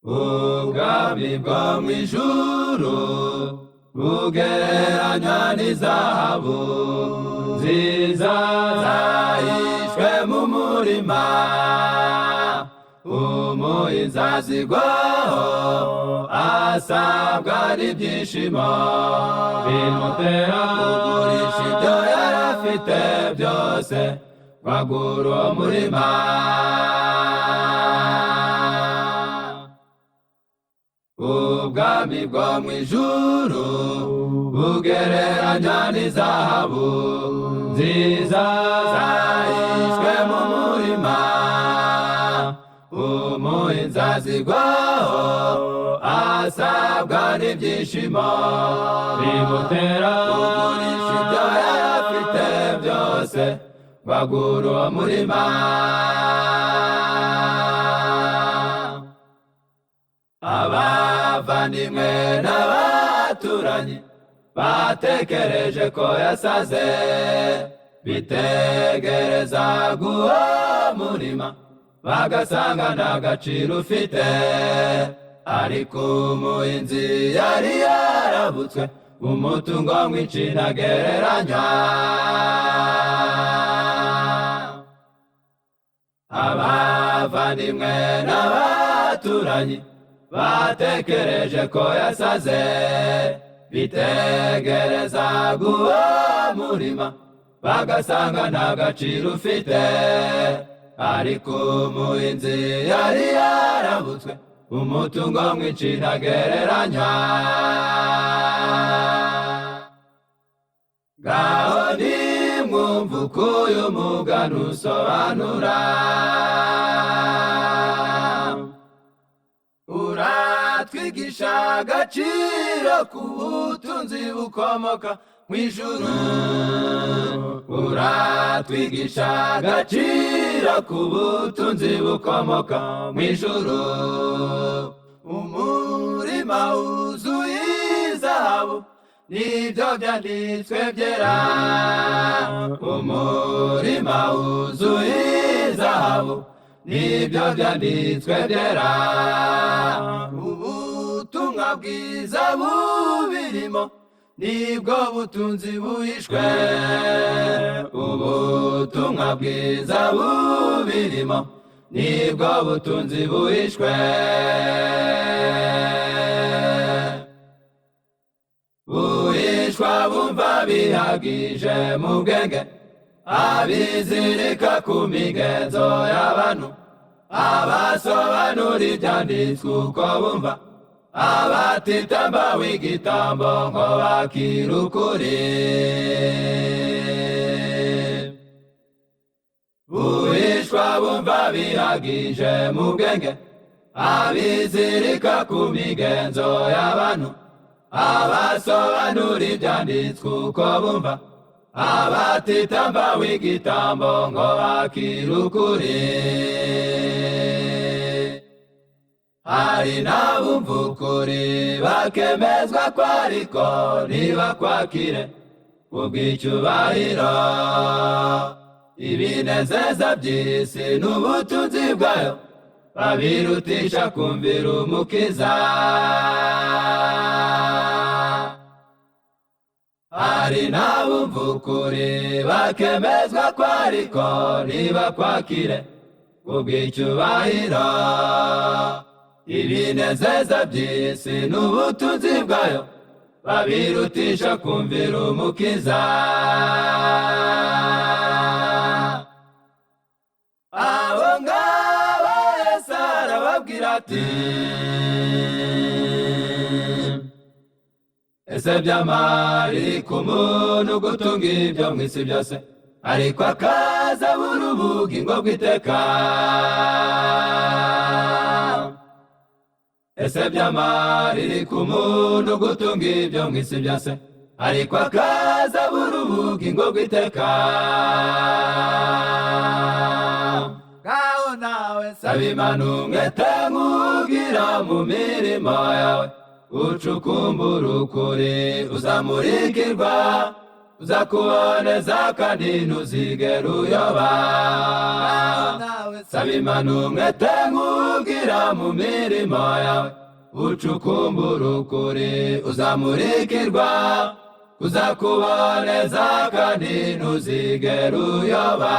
ubwami bwo mw'ijuru bugereranywa n'izahabu nziza zahishwe mu murima, umuhinzi azigwaho asabwa n'ibyishimo bimutera kugurisha ibyo yari afite byose kwagura uwo murima. Ubwami bwo mw'ijuru bugereranywa n'izahabu nziza zahishwe mu murima, umuhinzi azigwaho asabwa n'ibyishimo bimutera kugurisha ibyo yari afite byose kwagura uwo murima. Abavandimwe n'abaturanyi batekereje ko yasaze, bitegerezaga uwo murima bagasanga nta gaciro ufite, ariko umuhinzi yari yarabutswe umutungo mwinshi ntagereranywa. Abavandimwe n'abaturanyi batekereje ko yasaze, bitegerezaga uwo murima bagasanga nta gaciro ufite, ariko umuhinzi yari yarabutswe umutungo mwinshi ntagereranywa. Ngaho nimwumve uko uyu mugani usobanura, uratwigisha agaciro k'ubutunzi bukomoka mw'ijuru, uratwigisha agaciro k'ubutunzi bukomoka mw'ijuru. Umurima wuzuye izahabu nibyo byanditswe byera, umurima wuzuye izahabu nibyo byanditswe byera. Ubutumwa bwiza bubirimo nibwo butunzi buhishwe, ubutumwa bwiza bubirimo nibwo butunzi buhishwe. Buhishwa bumva bihagije mu bwenge, abizirika ku migenzo y'abantu, abasobanura ibyanditswe uko bumva, abatitamba w'igitambo ngo bakire ukuri. Buhishwa bumva bihagije mu bwenge, abizirika ku migenzo y'abantu, abasobanura ibyanditswe uko bumva, abatitamba w'igitambo ngo bakire ukuri. Hari n'abumva ukuri bakemezwa ko ariko ntibakwakire kubw'icyubahiro, ibinezeza by'isi n'ubutunzi bwayo babirutisha kumvira umukiza. Hari n'abumva ukuri bakemezwa ko ariko ntibakwakire kubw'icyubahiro, ibinezeza by'isi n'ubutunzi bwayo babirutisha kumvira umukiza. Abo ngabo Yesu arababwira ati, ese byamari ku muntu gutunga ibyo mw'isi byose, ariko akazabura ubugingo bw'iteka? Ese byamari ku muntu gutunga ibyo mw'isi byose, ariko akazabura ubugingo bw'iteka? Ngaho nawe saba Imana umwete nk'ugira mu mirimo yawe, ucukumbura ukuri uzamurikirwa, uzakuboneza kandi ntuzigera uyoba. Saba Imana umwete nk'ugira mu mirimo yawe, ucukumbura ukuri uzamurikirwa, uzakuboneza kandi ntuzigera uyoba.